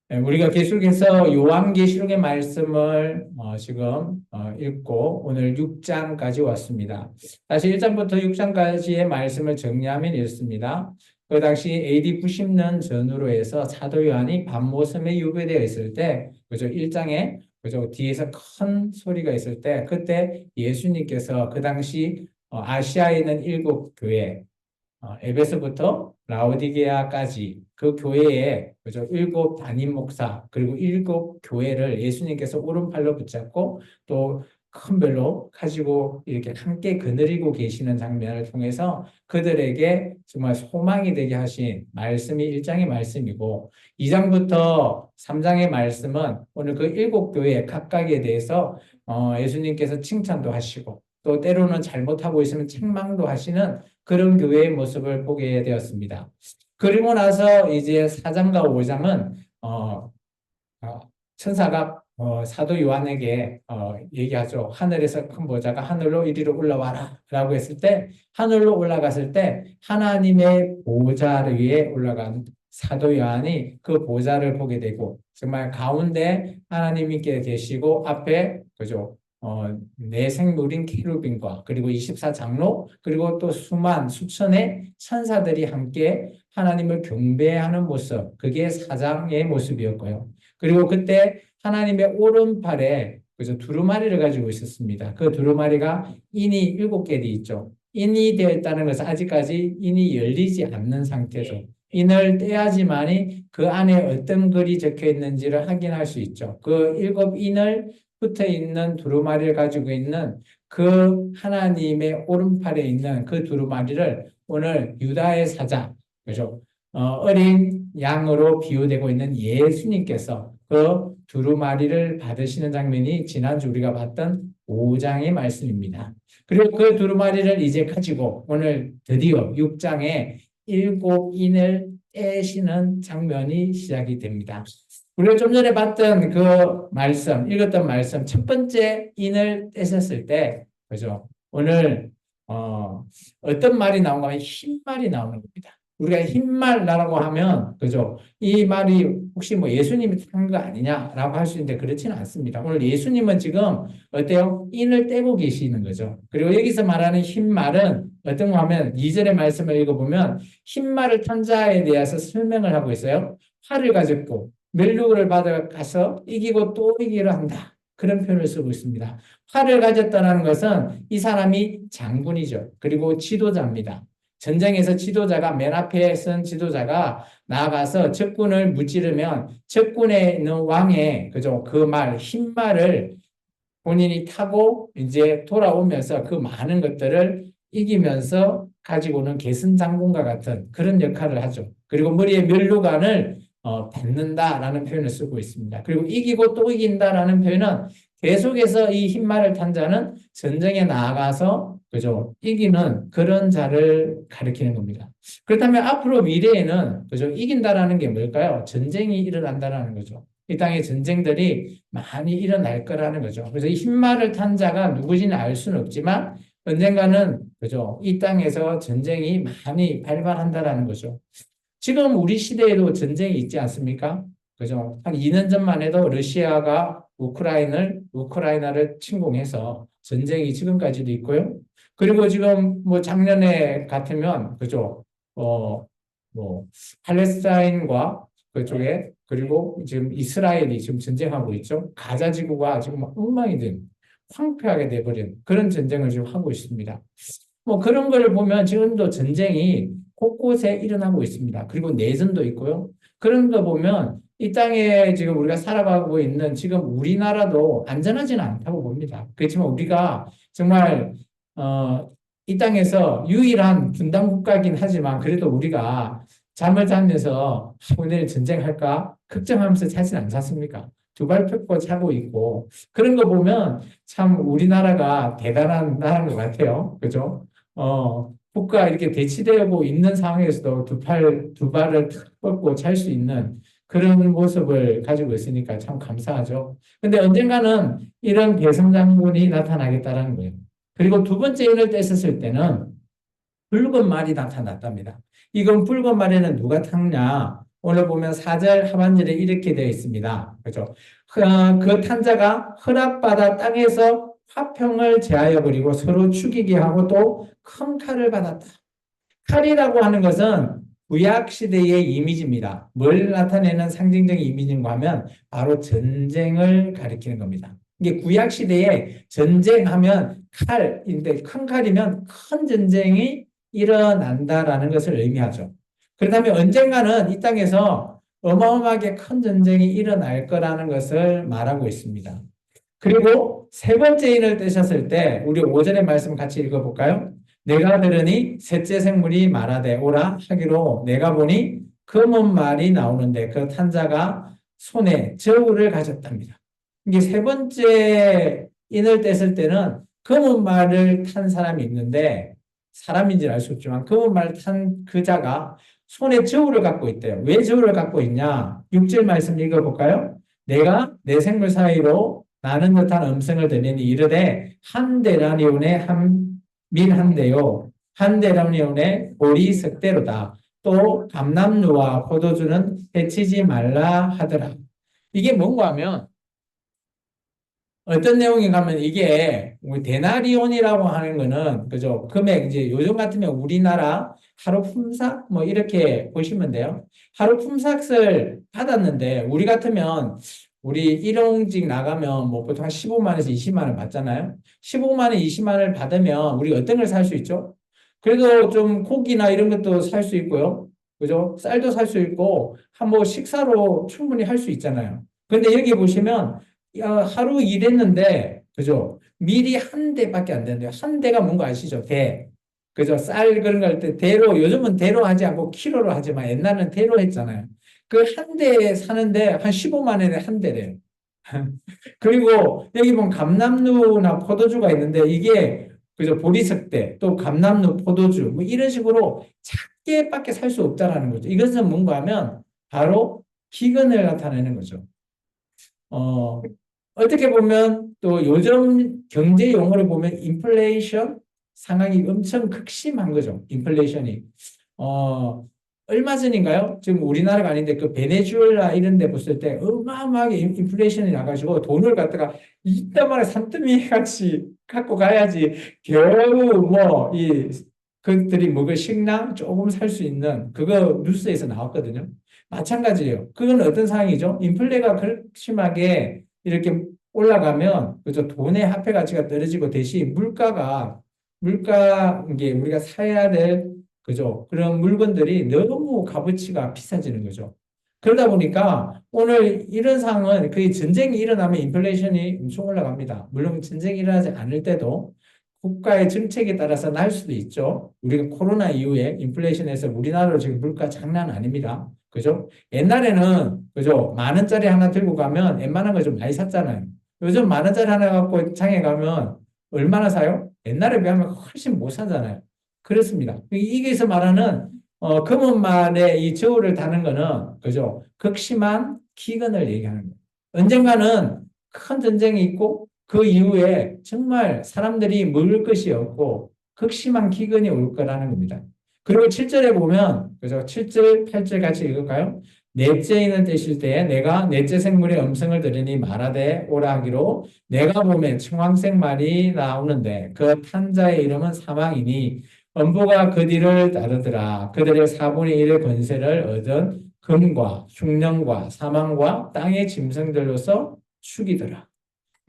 우리가 계속해서 요한계시록의 말씀을 지금 읽고 오늘 6장까지 왔습니다. 다시 1장부터 6장까지의 말씀을 정리하면 이렇습니다. 그 당시 AD 90년 전후로 해서 사도 요한이 밤모섬에 유배되어 있을 때, 그죠? 1장에 그죠? 뒤에서 큰 소리가 있을 때, 그때 예수님께서 그 당시 아시아에 있는 일곱 교회, 에베소부터 라오디게아까지 그 교회에 그죠? 일곱 담임 목사 그리고 일곱 교회를 예수님께서 오른팔로 붙잡고 또 큰 별로 가지고 이렇게 함께 거느리고 계시는 장면을 통해서 그들에게 정말 소망이 되게 하신 말씀이 1장의 말씀이고 2장부터 3장의 말씀은 오늘 그 일곱 교회 각각에 대해서 예수님께서 칭찬도 하시고 또 때로는 잘못하고 있으면 책망도 하시는 그런 교회의 모습을 보게 되었습니다. 그리고 나서 이제 4장과 5장은 천사가 사도 요한에게 얘기하죠. 하늘에서 큰 보좌가 하늘로 이리로 올라와라 라고 했을 때 하늘로 올라갔을 때 하나님의 보좌 위에 올라간 사도 요한이 그 보좌를 보게 되고 정말 가운데 하나님께 계시고 앞에 그죠? 내 생물인 케루빈과 그리고 24장로 그리고 또 수천의 천사들이 함께 하나님을 경배하는 모습 그게 사장의 모습이었고요. 그리고 그때 하나님의 오른팔에 그죠? 두루마리를 가지고 있었습니다. 그 두루마리가 인이 7개 돼 있죠. 인이 되어 있다는 것은 아직까지 인이 열리지 않는 상태죠. 인을 떼야지만이 그 안에 어떤 글이 적혀 있는지를 확인할 수 있죠. 그 7인을 붙어 있는 두루마리를 가지고 있는 그 하나님의 오른팔에 있는 그 두루마리를 오늘 유다의 사자, 그죠? 어린 양으로 비유되고 있는 예수님께서 그 두루마리를 받으시는 장면이 지난주 우리가 봤던 5장의 말씀입니다. 그리고 그 두루마리를 이제 가지고 오늘 드디어 6장에 7인을 떼시는 장면이 시작이 됩니다. 우리가 좀 전에 봤던 그 말씀, 읽었던 말씀, 첫 번째 인을 떼셨을 때, 그죠? 오늘, 어떤 말이 나온가 하면 흰 말이 나오는 겁니다. 우리가 흰 말이라고 하면, 그죠? 이 말이 혹시 뭐 예수님이 탄 거 아니냐라고 할 수 있는데 그렇지는 않습니다. 오늘 예수님은 지금 어때요? 인을 떼고 계시는 거죠. 그리고 여기서 말하는 흰 말은 어떤 거 하면 2절의 말씀을 읽어보면 흰 말을 탄 자에 대해서 설명을 하고 있어요. 활을 가졌고 멸류를 받아가서 이기고 또 이기려 한다. 그런 표현을 쓰고 있습니다. 활을 가졌다는 것은 이 사람이 장군이죠. 그리고 지도자입니다. 전쟁에서 지도자가 맨 앞에 선 지도자가 나아가서 적군을 무찌르면 적군에 있는 왕의 그죠 그 말, 흰 말을 본인이 타고 이제 돌아오면서 그 많은 것들을 이기면서 가지고 오는 계승장군과 같은 그런 역할을 하죠. 그리고 머리에 면류관을 뱉는다라는 표현을 쓰고 있습니다. 그리고 이기고 또 이긴다라는 표현은 계속해서 이 흰말을 탄 자는 전쟁에 나아가서 그죠 이기는 그런 자를 가리키는 겁니다. 그렇다면 앞으로 미래에는 그죠 이긴다라는 게 뭘까요? 전쟁이 일어난다라는 거죠. 이 땅에 전쟁들이 많이 일어날 거라는 거죠. 그래서 이 흰말을 탄 자가 누구지는 알 수는 없지만 언젠가는 그죠 이 땅에서 전쟁이 많이 발발한다라는 거죠. 지금 우리 시대에도 전쟁이 있지 않습니까? 그죠? 한 2년 전만 해도 러시아가 우크라이나를 침공해서 전쟁이 지금까지도 있고요. 그리고 지금 뭐 작년에 같으면 그죠? 뭐 팔레스타인과 그쪽에 그리고 지금 이스라엘이 지금 전쟁하고 있죠. 가자 지구가 지금 엉망이 된 황폐하게 돼버린 그런 전쟁을 지금 하고 있습니다. 뭐 그런 걸 보면 지금도 전쟁이 곳곳에 일어나고 있습니다. 그리고 내전도 있고요. 그런 거 보면 이 땅에 지금 우리가 살아가고 있는 지금 우리나라도 안전하지는 않다고 봅니다. 그렇지만 우리가 정말 이 땅에서 유일한 분단 국가이긴 하지만 그래도 우리가 잠을 자면서 오늘 전쟁할까 걱정하면서 자진 않지 않습니까? 두 발 펴고 자고 있고 그런 거 보면 참 우리나라가 대단한 나라인 것 같아요. 그죠? 국가 이렇게 대치되고 있는 상황에서도 두 발을 탁 뻗고 잘 수 있는 그런 모습을 가지고 있으니까 참 감사하죠. 근데 언젠가는 이런 개성장군이 나타나겠다라는 거예요. 그리고 두 번째 인을 뗐었을 때는 붉은 말이 나타났답니다. 이건 붉은 말에는 누가 탔냐? 오늘 보면 4절 하반절에 이렇게 되어 있습니다. 그죠? 그 탄자가 허락받아 땅에서 화평을 제하여 버리고 서로 죽이게 하고 또 큰 칼을 받았다. 칼이라고 하는 것은 구약 시대의 이미지입니다. 뭘 나타내는 상징적인 이미지인가 하면 바로 전쟁을 가리키는 겁니다. 이게 구약 시대에 전쟁하면 칼인데 큰 칼이면 큰 전쟁이 일어난다라는 것을 의미하죠. 그렇다면 언젠가는 이 땅에서 어마어마하게 큰 전쟁이 일어날 거라는 것을 말하고 있습니다. 그리고 세 번째 인을 떼셨을 때 우리 5절의 말씀 같이 읽어볼까요? 내가 들으니 셋째 생물이 말하되 오라 하기로 내가 보니 검은 말이 나오는데 그 탄자가 손에 저울을 가졌답니다. 이게 세 번째 인을 뗐을 때는 검은 말을 탄 사람이 있는데 사람인지는 알 수 없지만 검은 말을 탄 그 자가 손에 저울을 갖고 있대요. 왜 저울을 갖고 있냐? 6절 말씀 읽어볼까요? 내가 내 생물 사이로 나는 듯한 음성을 들으니 이르되 한 데나리온에 한 대요. 한 데나리온에 보리 석대로다. 또 감람류와 포도주는 해치지 말라 하더라. 이게 뭔가 하면 어떤 내용인가 하면 이게 데나리온이라고 하는 거는 그죠? 금액 이제 요즘 같으면 우리나라 하루 품삯 뭐 이렇게 보시면 돼요. 하루 품삯을 받았는데 우리 같으면 우리 일용직 나가면 뭐 보통 한 15만 원에서 20만 원 받잖아요. 15만 원, 20만 원을 받으면 우리 어떤 걸 살 수 있죠? 그래도 좀 고기나 이런 것도 살 수 있고요. 그죠? 쌀도 살 수 있고 한 뭐 식사로 충분히 할 수 있잖아요. 근데 여기 보시면 하루 일했는데, 그죠? 밀이 한 대밖에 안 되는데요. 한 대가 뭔가 아시죠? 대. 그죠? 쌀 그런 거 할 때 대로, 요즘은 대로 하지 않고 키로로 하지만 옛날에는 대로 했잖아요. 그 한 대 사는데 한 15만 원에 한 대래요. 그리고 여기 보면 감람류나 포도주가 있는데 이게 그죠? 보리석대, 또 감람류, 포도주, 뭐 이런 식으로 작게밖에 살 수 없다라는 거죠. 이것은 뭔가 하면 바로 기근을 나타내는 거죠. 어, 어떻게 보면 또 요즘 경제 용어를 보면 인플레이션 상황이 엄청 극심한 거죠. 인플레이션이. 어, 얼마 전인가요? 지금 우리나라가 아닌데 그 베네수엘라 이런 데 봤을 때 어마어마하게 인플레이션이 나가지고 돈을 갖다가 이따 말에 산더미 같이 갖고 가야지 겨우 뭐 이 그들이 먹을 식량 조금 살 수 있는 그거 뉴스에서 나왔거든요. 마찬가지예요. 그건 어떤 상황이죠? 인플레가 그렇게 심하게 이렇게 올라가면 그죠? 돈의 화폐 가치가 떨어지고 대신 물가 이게 우리가 사야 될 그죠? 그런 물건들이 너무 값어치가 비싸지는 거죠. 그러다 보니까 오늘 이런 상황은 그 전쟁이 일어나면 인플레이션이 엄청 올라갑니다. 물론 전쟁이 일어나지 않을 때도 국가의 정책에 따라서 날 수도 있죠. 우리가 코로나 이후에 인플레이션에서 우리나라로 지금 물가 장난 아닙니다. 그죠? 옛날에는 그죠? 만 원짜리 하나 들고 가면 웬만한 거 좀 많이 샀잖아요. 요즘 만 원짜리 하나 갖고 장에 가면 얼마나 사요? 옛날에 비하면 훨씬 못 사잖아요. 그렇습니다. 이게서 말하는 검은 말에 이 저울을 다는 거는 그죠? 극심한 기근을 얘기하는 거예요. 언젠가는 큰 전쟁이 있고 그 이후에 정말 사람들이 먹을 것이 없고 극심한 기근이 올 거라는 겁니다. 그리고 7절에 보면 그죠? 7절, 8절 같이 읽을까요? 넷째 인을 떼실 때에 내가 넷째 생물의 음성을 들으니 말하되 오라 하기로 내가 보면 청황색 말이 나오는데 그 탄자의 이름은 사망이니 음부가 그 뒤를 따르더라. 그들의 4분의 1의 권세를 얻은 금과 흉령과 사망과 땅의 짐승들로서 죽이더라.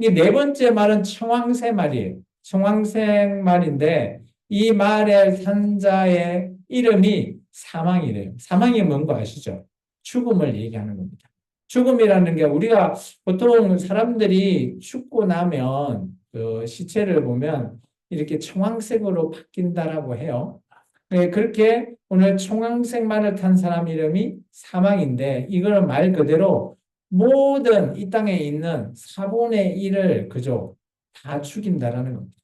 이 네 번째 말은 청황새 말이에요. 청황색 말인데 이 말의 산자의 이름이 사망이래요. 사망이 뭔가 아시죠? 죽음을 얘기하는 겁니다. 죽음이라는 게 우리가 보통 사람들이 죽고 나면 그 시체를 보면 이렇게 청황색으로 바뀐다라고 해요. 네, 그렇게 오늘 청황색 말을 탄 사람 이름이 사망인데 이거는 말 그대로 모든 이 땅에 있는 4분의 1을 그죠? 다 죽인다라는 겁니다.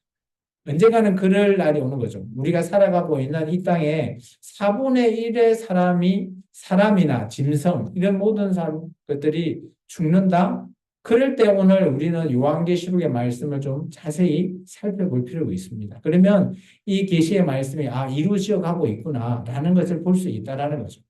언젠가는 그럴 날이 오는 거죠. 우리가 살아가고 있는 이 땅에 4분의 1의 사람이나 짐승, 이런 모든 것들이 죽는다? 그럴 때 오늘 우리는 요한계시록의 말씀을 좀 자세히 살펴볼 필요가 있습니다. 그러면 이 계시의 말씀이 이루어져 가고 있구나라는 것을 볼 수 있다라는 거죠.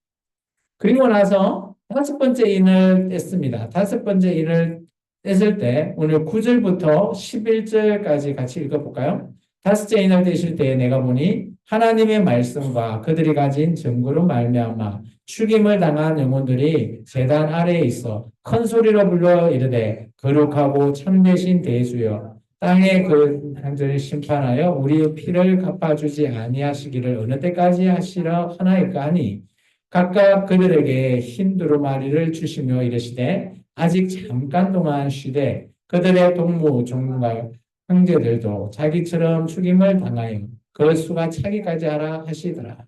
그리고 나서 다섯 번째 인을 뗐습니다. 다섯 번째 인을 뗐을 때 오늘 9절부터 11절까지 같이 읽어볼까요? 다섯째 인을 떼실 때에 내가 보니 하나님의 말씀과 그들이 가진 증거로 말미암아 죽임을 당한 영혼들이 제단 아래에 있어 큰 소리로 불러 이르되 거룩하고 참되신 대주여 땅의 그 한들을 심판하여 우리의 피를 갚아주지 아니하시기를 어느 때까지 하시려 하나이까 하니 각각 그들에게 흰 두루마리를 주시며 이르시되 아직 잠깐 동안 쉬되 그들의 동무 종과 형제들도 자기처럼 죽임을 당하여 그 수가 차기까지 하라 하시더라.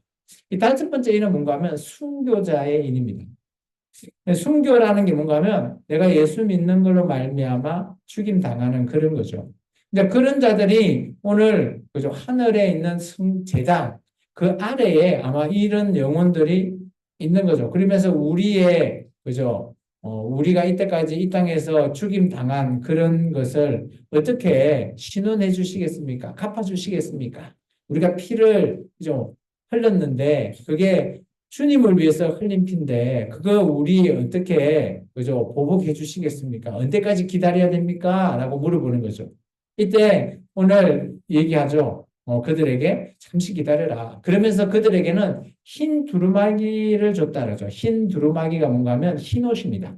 이 다섯 번째 인은 뭔가 하면 순교자의 인입니다. 순교라는 게 뭔가 하면 내가 예수 믿는 걸로 말미암아 죽임 당하는 그런 거죠. 근데 그런 자들이 오늘 그죠 하늘에 있는 제단 그 아래에 아마 이런 영혼들이 있는 거죠. 그러면서 우리의 그죠 우리가 이때까지 이 땅에서 죽임 당한 그런 것을 어떻게 신원해 주시겠습니까? 갚아 주시겠습니까? 우리가 피를 그죠 흘렸는데 그게 주님을 위해서 흘린 피인데 그거 우리 어떻게 그죠 보복해 주시겠습니까? 언제까지 기다려야 됩니까? 라고 물어보는 거죠. 이때 오늘 얘기하죠. 그들에게 잠시 기다려라. 그러면서 그들에게는 흰 두루마기를 줬다 그러죠. 흰 두루마기가 뭔가 하면 흰 옷입니다.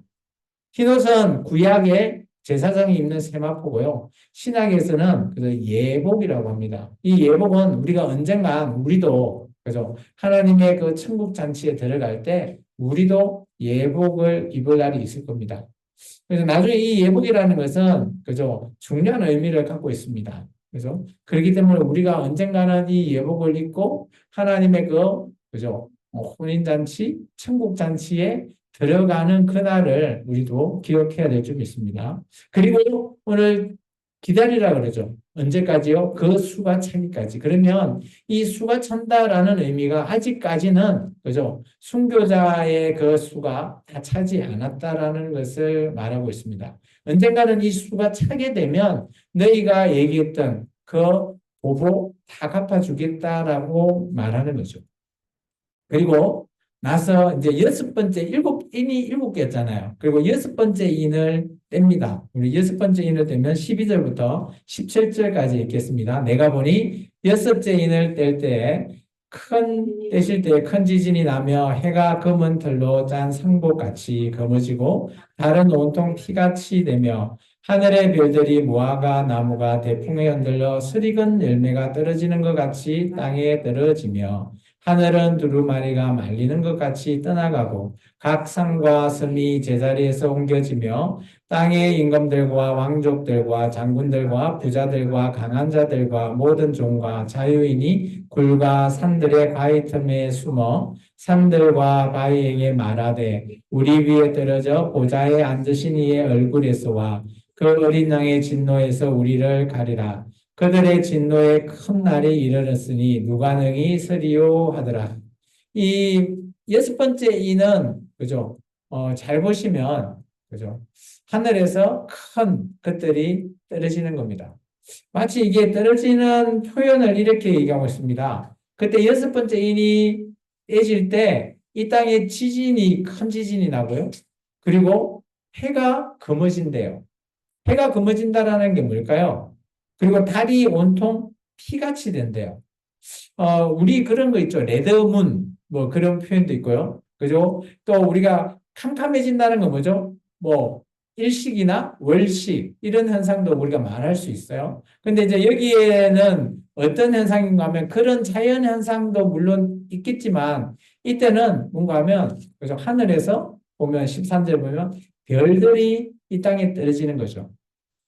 흰 옷은 구약의 제사장이 입는 세마포고요. 신약에서는 그 예복이라고 합니다. 이 예복은 우리가 언젠간 우리도 그죠 하나님의 그 천국 잔치에 들어갈 때 우리도 예복을 입을 날이 있을 겁니다. 그래서 나중에 이 예복이라는 것은 그죠 중요한 의미를 갖고 있습니다. 그래서 그렇기 때문에 우리가 언젠가는 이 예복을 입고 하나님의 그 그죠 혼인 잔치, 천국 잔치에 들어가는 그날을 우리도 기억해야 될 줄 믿습니다. 그리고 오늘 기다리라 그러죠. 언제까지요? 그 수가 차기까지. 그러면 이 수가 찬다라는 의미가 아직까지는 그죠? 순교자의 그 수가 다 차지 않았다라는 것을 말하고 있습니다. 언젠가는 이 수가 차게 되면 너희가 얘기했던 그 보복 다 갚아주겠다라고 말하는 거죠. 그리고 나서 이제 여섯 번째 인이 일곱 개였잖아요. 그리고 여섯 번째 인을 뗍니다. 우리 여섯 번째 인을 떼면 12절부터 17절까지 읽겠습니다. 내가 보니 여섯째 인을 뗄 때 떼실 때 큰 지진이 나며 해가 검은 털로 짠 상복같이 검어지고 달은 온통 피같이 되며 하늘의 별들이 무화과 나무가 대풍에 흔들려 스익은 열매가 떨어지는 것 같이 땅에 떨어지며 하늘은 두루마리가 말리는 것 같이 떠나가고 각 산과 섬이 제자리에서 옮겨지며 땅의 임금들과 왕족들과 장군들과 부자들과 강한 자들과 모든 종과 자유인이 굴과 산들의 바위 틈에 숨어 산들과 바위에게 말하되 우리 위에 떨어져 보좌에 앉으신 이의 얼굴에서와 그 어린 양의 진노에서 우리를 가리라. 그들의 진노의 큰 날이 이르렀으니 누가 능히 서리요 하더라. 이 여섯 번째 이는 그죠? 잘 보시면 그죠? 하늘에서 큰 것들이 떨어지는 겁니다. 마치 이게 떨어지는 표현을 이렇게 얘기하고 있습니다. 그때 여섯 번째 인이 떼질 때 이 땅에 지진이 큰 지진이 나고요. 그리고 해가 검어진대요. 해가 검어진다라는 게 뭘까요? 그리고 달이 온통 피같이 된대요. 우리 그런 거 있죠. 레드문, 뭐 그런 표현도 있고요. 그죠? 또 우리가 캄캄해진다는 건 뭐죠? 뭐, 일식이나 월식, 이런 현상도 우리가 말할 수 있어요. 근데 이제 여기에는 어떤 현상인가 하면 그런 자연 현상도 물론 있겠지만, 이때는 뭔가 하면, 그죠? 하늘에서 보면, 13절 보면, 별들이 이 땅에 떨어지는 거죠.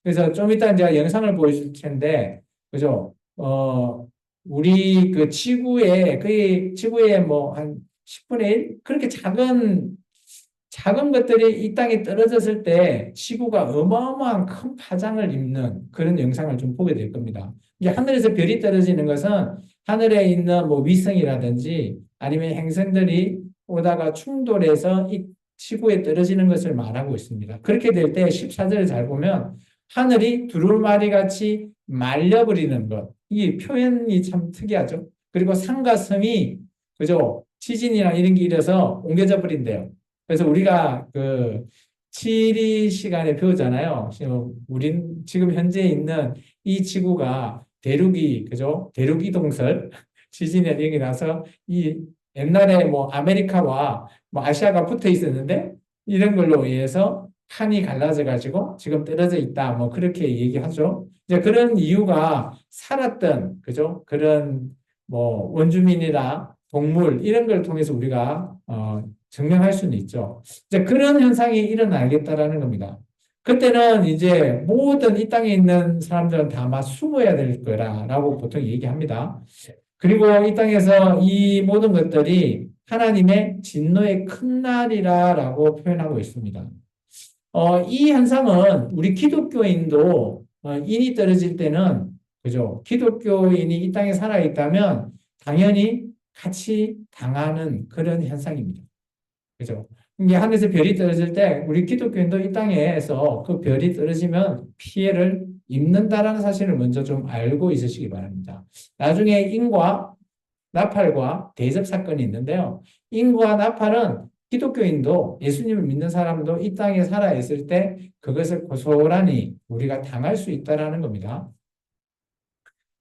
그래서 좀 이따 제가 영상을 보여줄 텐데, 그죠? 우리 그 지구에 뭐 한 10분의 1? 그렇게 작은 것들이 이 땅에 떨어졌을 때 지구가 어마어마한 큰 파장을 입는 그런 영상을 좀 보게 될 겁니다. 이제 하늘에서 별이 떨어지는 것은 하늘에 있는 뭐 위성이라든지 아니면 행성들이 오다가 충돌해서 이 지구에 떨어지는 것을 말하고 있습니다. 그렇게 될 때 14절을 잘 보면 하늘이 두루마리 같이 말려버리는 것. 이 표현이 참 특이하죠. 그리고 산과 섬이 그죠? 지진이나 이런 게 일어서 옮겨져 버린대요. 그래서 우리가 그 지리 시간에 배우잖아요. 우린 지금 현재 있는 이 지구가 대륙이, 그죠? 대륙 이동설, 지진이 이런 게 나서 이 옛날에 뭐 아메리카와 뭐 아시아가 붙어 있었는데 이런 걸로 인해서 판이 갈라져 가지고 지금 떨어져 있다. 뭐 그렇게 얘기하죠. 이제 그런 이유가 살았던, 그죠? 그런 뭐 원주민이나 동물 이런 걸 통해서 우리가 증명할 수는 있죠. 이제 그런 현상이 일어나겠다라는 겁니다. 그때는 이제 모든 이 땅에 있는 사람들은 다 아마 숨어야 될 거라고 보통 얘기합니다. 그리고 이 땅에서 이 모든 것들이 하나님의 진노의 큰 날이라고 표현하고 있습니다. 이 현상은 우리 기독교인도 인이 떨어질 때는, 그죠? 기독교인이 이 땅에 살아있다면 당연히 같이 당하는 그런 현상입니다. 그죠? 이게 하늘에서 별이 떨어질 때 우리 기독교인도 이 땅에서 그 별이 떨어지면 피해를 입는다라는 사실을 먼저 좀 알고 있으시기 바랍니다. 나중에 인과 나팔과 대접 사건이 있는데요. 인과 나팔은 기독교인도 예수님을 믿는 사람도 이 땅에 살아있을 때 그것을 고스란히 우리가 당할 수 있다라는 겁니다.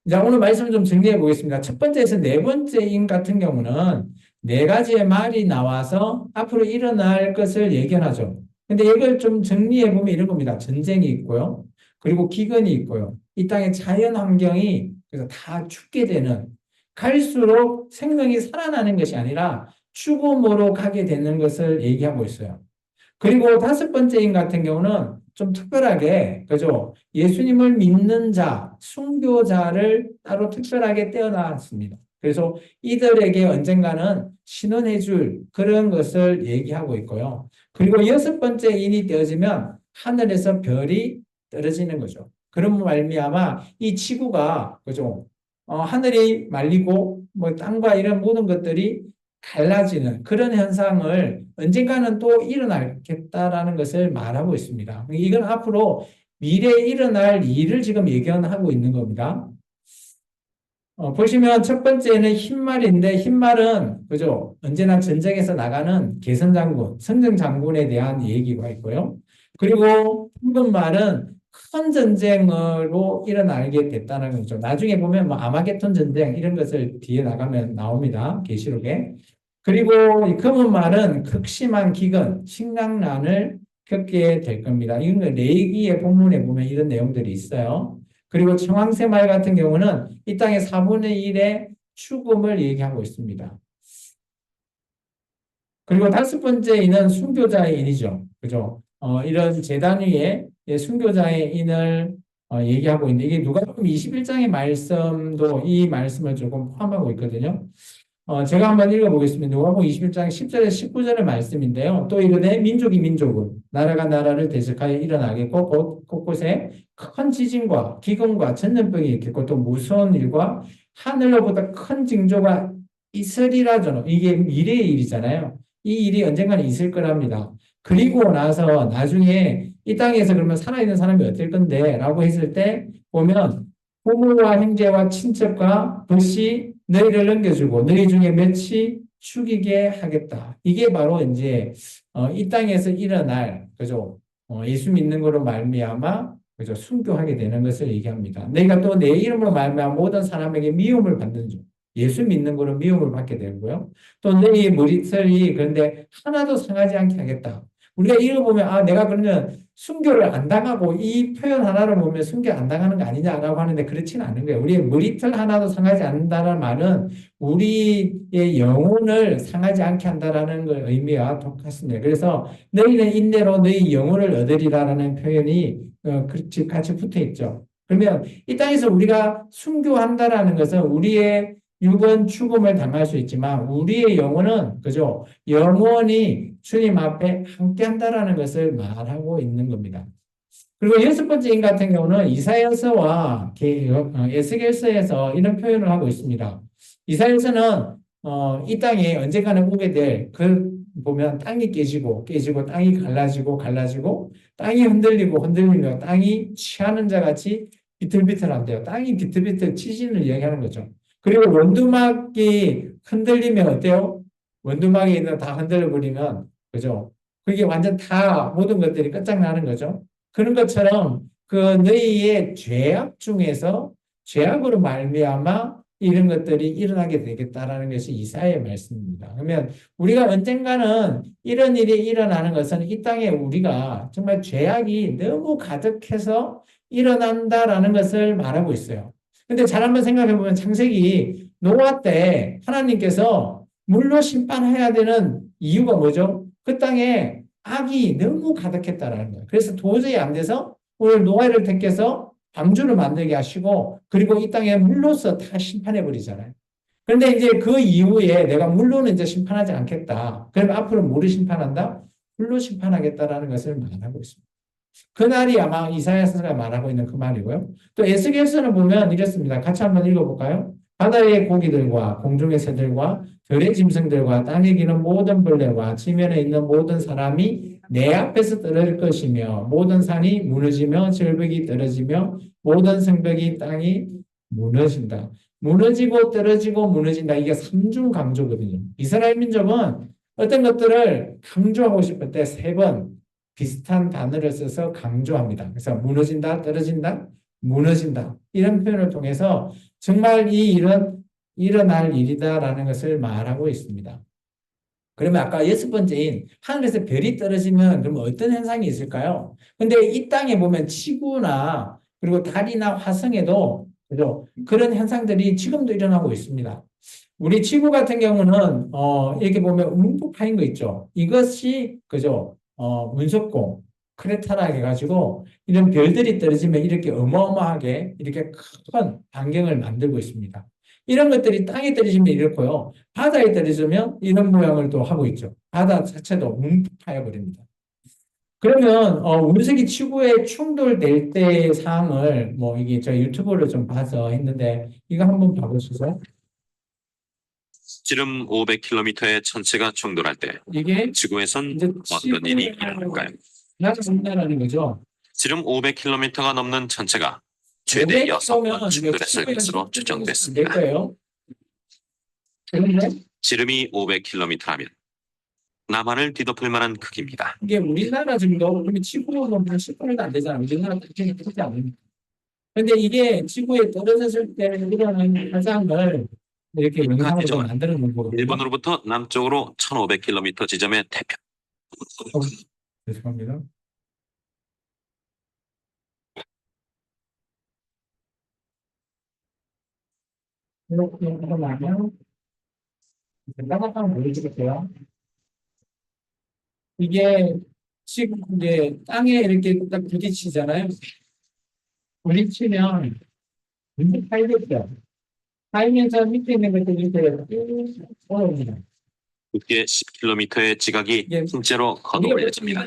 자, 오늘 말씀을 좀 정리해 보겠습니다. 첫 번째에서 네 번째 인 같은 경우는 네 가지의 말이 나와서 앞으로 일어날 것을 예견하죠. 근데 이걸 좀 정리해 보면 이런 겁니다. 전쟁이 있고요. 그리고 기근이 있고요. 이 땅의 자연 환경이 그래서 다 죽게 되는, 갈수록 생명이 살아나는 것이 아니라 죽음으로 가게 되는 것을 얘기하고 있어요. 그리고 다섯 번째인 같은 경우는 좀 특별하게, 그죠? 예수님을 믿는 자, 순교자를 따로 특별하게 떼어놨습니다. 그래서 이들에게 언젠가는 신원해 줄 그런 것을 얘기하고 있고요. 그리고 여섯 번째 인이 떼어지면 하늘에서 별이 떨어지는 거죠. 그런 말미암아 이 지구가, 그죠? 하늘이 말리고 뭐 땅과 이런 모든 것들이 갈라지는 그런 현상을 언젠가는 또 일어나겠다라는 것을 말하고 있습니다. 이건 앞으로 미래에 일어날 일을 지금 예견하고 있는 겁니다. 보시면 첫 번째는 흰말인데 흰말은 그죠? 언제나 전쟁에서 나가는 개선장군, 성전장군에 대한 얘기가 있고요. 그리고 붉은 말은 큰 전쟁으로 일어나게 됐다는 거죠. 나중에 보면 뭐 아마겟돈 전쟁 이런 것을 뒤에 나가면 나옵니다. 계시록에. 그리고 이 검은 말은 극심한 기근, 식량난을 겪게 될 겁니다. 이건 레위기의 본문에 보면 이런 내용들이 있어요. 그리고 청황새 말 같은 경우는 이 땅의 4분의 1의 죽음을 얘기하고 있습니다. 그리고 다섯 번째 인은 순교자의 인이죠. 그죠? 이런 제단 위에 순교자의 인을 얘기하고 있는데 이게 누가복음 21장의 말씀도 이 말씀을 조금 포함하고 있거든요. 제가 한번 읽어보겠습니다. 누가복음 21장 10절에서 19절의 말씀인데요. 또 이르되 민족이 민족을, 나라가 나라를 대적하여 일어나겠고 곳곳에 큰 지진과 기근과 전염병이 있겠고 또 무서운 일과 하늘로부터 큰 징조가 있으리라 저는. 이게 미래의 일이잖아요. 이 일이 언젠가는 있을 거랍니다. 그리고 나서 나중에 이 땅에서 그러면 살아있는 사람이 어떨 건데? 라고 했을 때 보면 부모와 형제와 친척과 벗이 너희를 넘겨주고 너희 중에 몇이 죽이게 하겠다. 이게 바로 이제 이 땅에서 일어날, 그죠? 예수 믿는 거로 말미암아, 그죠? 순교하게 되는 것을 얘기합니다. 너희가 또 내 이름으로 말미암아 모든 사람에게 미움을 받는 줄. 예수 믿는 거로 미움을 받게 되고요. 또 너희 머리털이 그런데 하나도 상하지 않게 하겠다. 우리가 읽어보면 아 내가 그러면 순교를 안 당하고 이 표현 하나를 보면 순교 안 당하는 거 아니냐라고 하는데 그렇지는 않은 거예요. 우리의 머리털 하나도 상하지 않는다는 말은 우리의 영혼을 상하지 않게 한다라는 걸 의미와 똑같습니다. 그래서 너희는 인내로 너희 영혼을 얻으리라는 표현이 같이 붙어 있죠. 그러면 이 땅에서 우리가 순교한다라는 것은 우리의 육은 죽음을 당할 수 있지만 우리의 영혼은 그죠? 영원히 주님 앞에 함께 한다라는 것을 말하고 있는 겁니다. 그리고 여섯 번째 인 같은 경우는 이사야서와 에스겔서에서 이런 표현을 하고 있습니다. 이사야서는 이 땅에 언젠가는 오게 될 그 보면 땅이 깨지고 땅이 갈라지고 땅이 흔들리고 땅이 취하는 자 같이 비틀비틀한데요. 땅이 비틀비틀 지진을 이야기하는 거죠. 그리고 원두막이 흔들리면 어때요? 원두막에 있는 거 다 흔들어 버리면, 그죠? 그게 완전 다 모든 것들이 끝장나는 거죠. 그런 것처럼 그 너희의 죄악 중에서 죄악으로 말미암아 이런 것들이 일어나게 되겠다라는 것이 이사야의 말씀입니다. 그러면 우리가 언젠가는 이런 일이 일어나는 것은 이 땅에 우리가 정말 죄악이 너무 가득해서 일어난다라는 것을 말하고 있어요. 근데 잘 한번 생각해 보면 창세기 노아 때 하나님께서 물로 심판해야 되는 이유가 뭐죠? 그 땅에 악이 너무 가득했다라는 거예요. 그래서 도저히 안 돼서 오늘 노아를 택해서 방주를 만들게 하시고 그리고 이 땅에 물로서 다 심판해 버리잖아요. 그런데 이제 그 이후에 내가 물로는 이제 심판하지 않겠다. 그럼 앞으로 뭐를 심판한다? 물로 심판하겠다라는 것을 말하고 있습니다. 그날이 아마 이사야서가 말하고 있는 그 말이고요. 또 에스겔서는 보면 이렇습니다. 같이 한번 읽어볼까요? 바다의 고기들과 공중의 새들과 들의 짐승들과 땅에 기는 모든 벌레와 지면에 있는 모든 사람이 내 앞에서 떨어질 것이며 모든 산이 무너지며 절벽이 떨어지며 모든 성벽이 땅이 무너진다. 무너지고 떨어지고 무너진다. 이게 삼중 강조거든요. 이스라엘 민족은 어떤 것들을 강조하고 싶을 때 세 번 비슷한 단어를 써서 강조합니다. 그래서 무너진다, 떨어진다, 무너진다. 이런 표현을 통해서 정말 이 일은 일어날 일이다라는 것을 말하고 있습니다. 그러면 아까 여섯 번째인 하늘에서 별이 떨어지면 그럼 어떤 현상이 있을까요? 근데 이 땅에 보면 지구나 그리고 달이나 화성에도 그죠? 그런 현상들이 지금도 일어나고 있습니다. 우리 지구 같은 경우는 이렇게 보면 움푹 파인 거 있죠. 이것이 그죠? 운석공, 크레타라 해가지고 이런 별들이 떨어지면 이렇게 어마어마하게 이렇게 큰 반경을 만들고 있습니다. 이런 것들이 땅에 떨어지면 이렇고요. 바다에 떨어지면 이런 모양을 또 하고 있죠. 바다 자체도 움푹 파여버립니다. 그러면 운석이 지구에 충돌될 때의 상황을 뭐 이게 저 유튜브를 좀 봐서 했는데 이거 한번 봐보시죠. 지름 500km의 천체가 충돌할 때 이게 지구에선 이제 어떤 일이 일어날까요? 나간다라는 거죠. 지름 500km가 넘는 천체가 최대 6번 500km면 충돌했을 것으로 추정됐습니다. 거예요. 그런데 지름이 500km라면 남한을 뒤덮을 만한 크기입니다. 이게 우리나라 정도 그러면 지구로 보면 10분도 안 되잖아요. 우리나라 크기는 크지 않습니다. 근데 이게 지구에 떨어졌을 때 일어나는 현상을 이렇게 영상으로 좀 만들어 놓은 거거든요. 일본으로부터 남쪽으로 1500km 지점의 태평. 죄송합니다. 이렇게 일어나면 따뜻한 보여주겠어요. 이게 지금 이제 땅에 이렇게 딱 부딪히잖아요. 부딪히면 문제 팔겠죠. 팔면서 밑에 있는 것들이 이렇게 올라옵니다. 두께 10km의 지각이 예. 실제로 거둬올려집니다.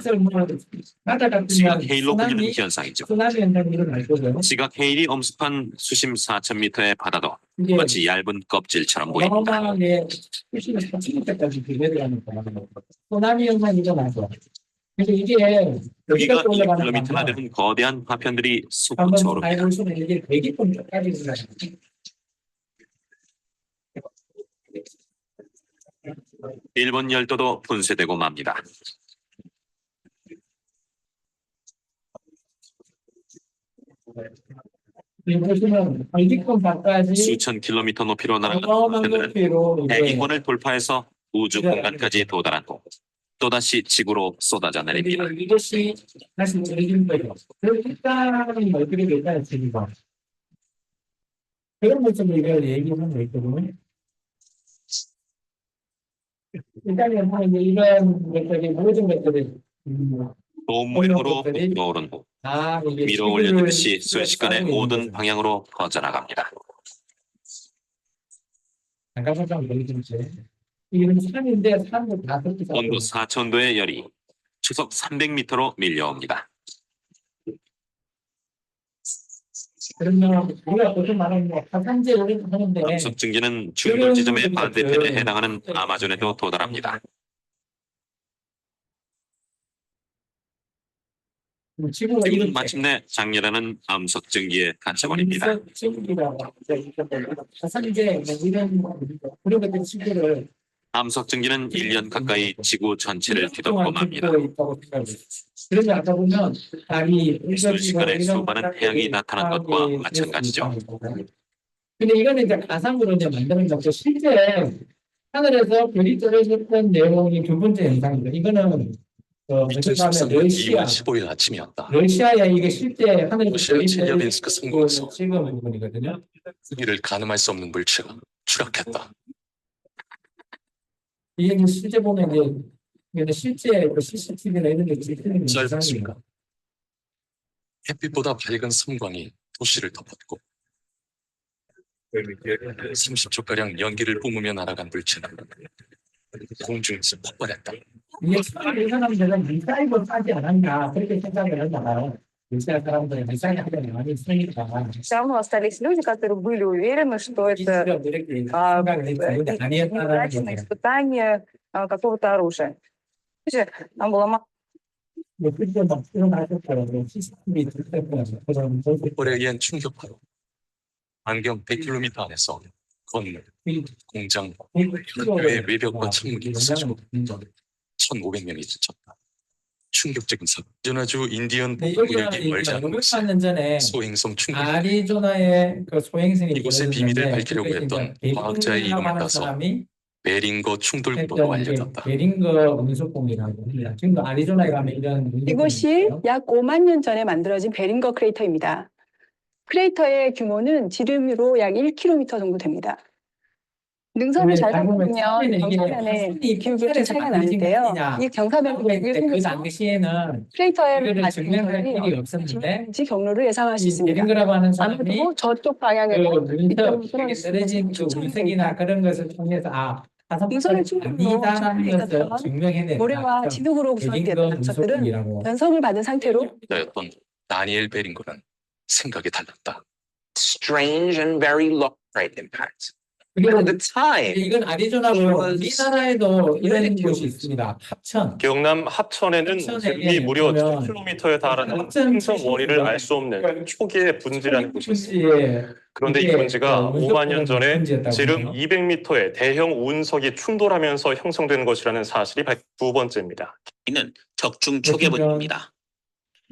바다 같은 지각 헤일로 불리는 현상이죠. 쓰나미 현상이 일어날 거죠. 지각 헤일이 엄습한 수심 4000m의 바다도 이게 마치 얇은 껍질처럼 보입니다. 어마어마하게 수심을 40m까지 내려가는 거예요. 쓰나미 현상이 일어나서. 그래서 이게 여기가 여기까지 올라가는 2km나 거면 되는 거대한 파편들이 한번 솟구쳐 오릅니다. 잘 보시면 이게 100km까지 일어나요. 일본 열도도 분쇄되고 맙니다. 보시면 100km까지 수천 킬로미터 높이로 날아가는 어마어마한 파편들은 높이로 이제 대기권을 돌파해서 우주 공간까지 도달한 후 또다시 지구로 쏟아져 내립니다. 이것이 다시 내리는 거죠. 그럼 일단은 어떻게 될까요, 지금? 그런 것좀 우리가 얘기하는 거 있거든요. 일단은 뭐 이제 이런 것들이 모든 것들이 또 모양으로 불어오른 후 다 이게 위로 올려듯이 순식간에 모든 방향으로 퍼져나갑니다. 잠깐 보여주세요. 이건 산인데 산도 다 그렇게 온도 4000도의 열이 초속 300m로 밀려옵니다. 그러면 우리가 보통 말하는 거 화산재를 하는데 암석 증기는 충돌 지점의 반대편에 해당하는 아마존에도 도달합니다. 지구가 지금은 마침내 장렬하는 암석 증기에 갇혀버립니다. 화산재 이런 그런 것들 친구를 암석 증기는 1년 가까이 지구 전체를 뒤덮고 동안 맙니다. 듣고 있다고 생각해요. 그래서 아까 보면 달이 순식간에 이런 수많은 태양이 나타난 것과 파악이 마찬가지죠. 될수 있다는 거고. 근데 이거는 이제 가상으로 이제 만드는 거고 실제 하늘에서 별이 떨어졌던 내용이 두 번째 영상입니다. 이거는 어떻게 하면 2013년 2월 15일 아침이었다. 러시아에 이게 실제 하늘에서 러시아 별이 첼리아빈스크 상공에서 찍은 부분이거든요. 크기를 가늠할 수 없는 물체가 추락했다. 이게 이제 실제 보면 이게 실제 CCTV나 이런 데 찍히는 영상이에요. 짧습니다. 햇빛보다 밝은 섬광이 도시를 덮었고 30초가량 연기를 뿜으며 날아간 물체는 공중에서 폭발했다. 이게 이 사람들은 미사일을 쏘지 않았나 그렇게 생각을 했나 봐요. 러시아 사람들은 미사일 하면 많이 쓰니까 Все равно остались люди, которые были уверены, что это 기술력 이렇게 생각을 했는데 아니었다라는 неудачное 거예요. испытание какого-то оружия. Слушай, там была 그때 막 일어나셨더라고요. CCTV 그런 폭발에 의한 충격파로 안경 100km 안에서 건물, 공장, 학교의 외벽과 창문이 부서지고 1,500명이 지쳤다. 충격적인 사고. 아리조나주 인디언 북부역이 멀지 않은 곳에 6년 전에 소행성 충격. 아리조나의 그 소행성이 이곳의 비밀을 밝히려고 했던 과학자의 이름을 따서 사람이 베링거 충돌구로로 했던 알려졌다. 베링거 운석봉이라고 합니다. 지금도 아리조나에 가면 이런 운석봉이 이곳이 있어요. 약 5만 년 전에 만들어진 베링거 크레이터입니다. 크레이터의 규모는 지름으로 약 1km 정도 됩니다. 능선을 잘 보면 경사면에 기울기가 좀 차이가 나는데요. 이 경사면 그 당시에는 크레이터의 이거를 증명할 길이 없었는데 지 경로를 예상할 수 이 있습니다. 베링거라고 하는 사람이 아무래도 저쪽 그 방향에서 문석에 떨어진 그 운석이나 그런 것을 통해서 능선을 화성폭발이 충분히 아니다라는 것을 있었던 증명해냈다. 모래와 진흙으로 베링거 구성된 암석들은 운석봉이라고. 연석을 받은 상태로 였던 다니엘 베링거는 생각이 달랐다. strange and very long-range impacts. 그리고 At the time, 이건 아리조나고 우리나라에도 이런 곳이 있습니다. 합천. 경남 합천에는 합천에 지름이 무려 보면 1000km에 달하는 합천 행성 원리를 출신이죠. 알 수 없는 초기의 분지라는 곳이 있습니다. 분지에 그런데 이 이게 분지가 5만 년 전에 분지였다고 지름 해요. 200m의 대형 운석이 충돌하면서 형성된 것이라는 사실이 두 번째입니다. 이는 적중 초계부입니다.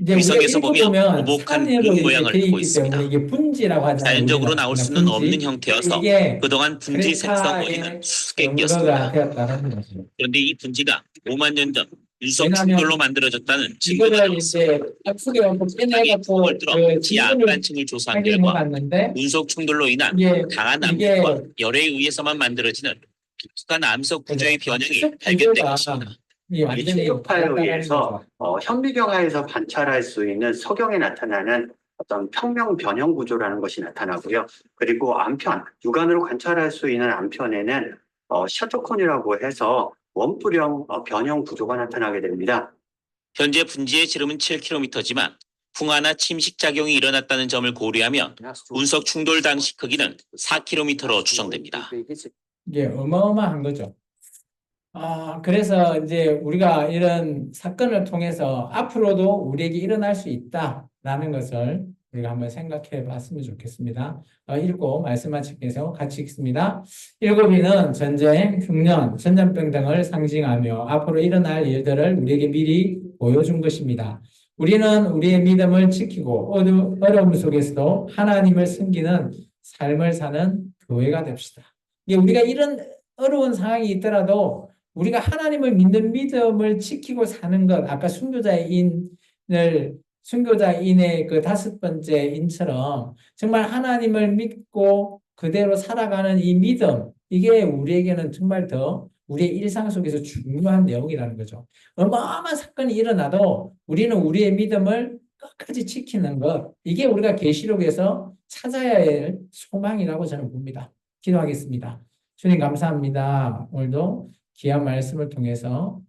이제 위성에서 우리가 보면 읽어보면 오목한 산으로 눈 이렇게 모양을 돼 띠고 있기 있습니다. 때문에 이게 분지라고 하잖아요. 자연적으로 우리가 나올 수는 분지. 없는 형태여서 이게 그동안 분지 생성 원인은 수수께끼였습니다. 근거가 되었다는 거죠. 그런데 이 분지가 5만 년 전 운석 왜냐하면 충돌로 만들어졌다는 증거가 이거를 나왔습니다. 이제 앞쪽에 갖고 빼내갖고 을 들어 그 지하 지분을 안반층을 조사한 확인해 결과 봤는데 운석 충돌로 인한 이게 강한 이게 암흑과 열에 의해서만 만들어지는 독특한 암석 구조의 변형이 암석 발견된 구조가 것입니다. 이 완전히 충격파에 다르다는 의해서 거죠. 현미경하에서 관찰할 수 있는 석영에 나타나는 어떤 평면 변형 구조라는 것이 나타나고요. 그리고 안편, 육안으로 관찰할 수 있는 안편에는 셔터콘이라고 해서 원뿔형 변형 구조가 나타나게 됩니다. 현재 분지의 지름은 7km지만 풍화나 침식 작용이 일어났다는 점을 고려하면 운석 충돌 당시 크기는 4km로 추정됩니다. 이게 어마어마한 거죠. 그래서 이제 우리가 이런 사건을 통해서 앞으로도 우리에게 일어날 수 있다라는 것을 우리가 한번 생각해 봤으면 좋겠습니다. 읽고 말씀 마치면서 같이 읽습니다. 일곱이는 전쟁, 흉년, 전염병 등을 상징하며 앞으로 일어날 일들을 우리에게 미리 보여준 것입니다. 우리는 우리의 믿음을 지키고 어려움 속에서도 하나님을 섬기는 삶을 사는 교회가 됩시다. 우리가 이런 어려운 상황이 있더라도 우리가 하나님을 믿는 믿음을 지키고 사는 것, 아까 순교자인의 그 5번째 인처럼 정말 하나님을 믿고 그대로 살아가는 이 믿음, 이게 우리에게는 정말 더 우리의 일상 속에서 중요한 내용이라는 거죠. 어마어마한 사건이 일어나도 우리는 우리의 믿음을 끝까지 지키는 것, 이게 우리가 계시록에서 찾아야 할 소망이라고 저는 봅니다. 기도하겠습니다. 주님 감사합니다. 오늘도 귀한 말씀을 통해서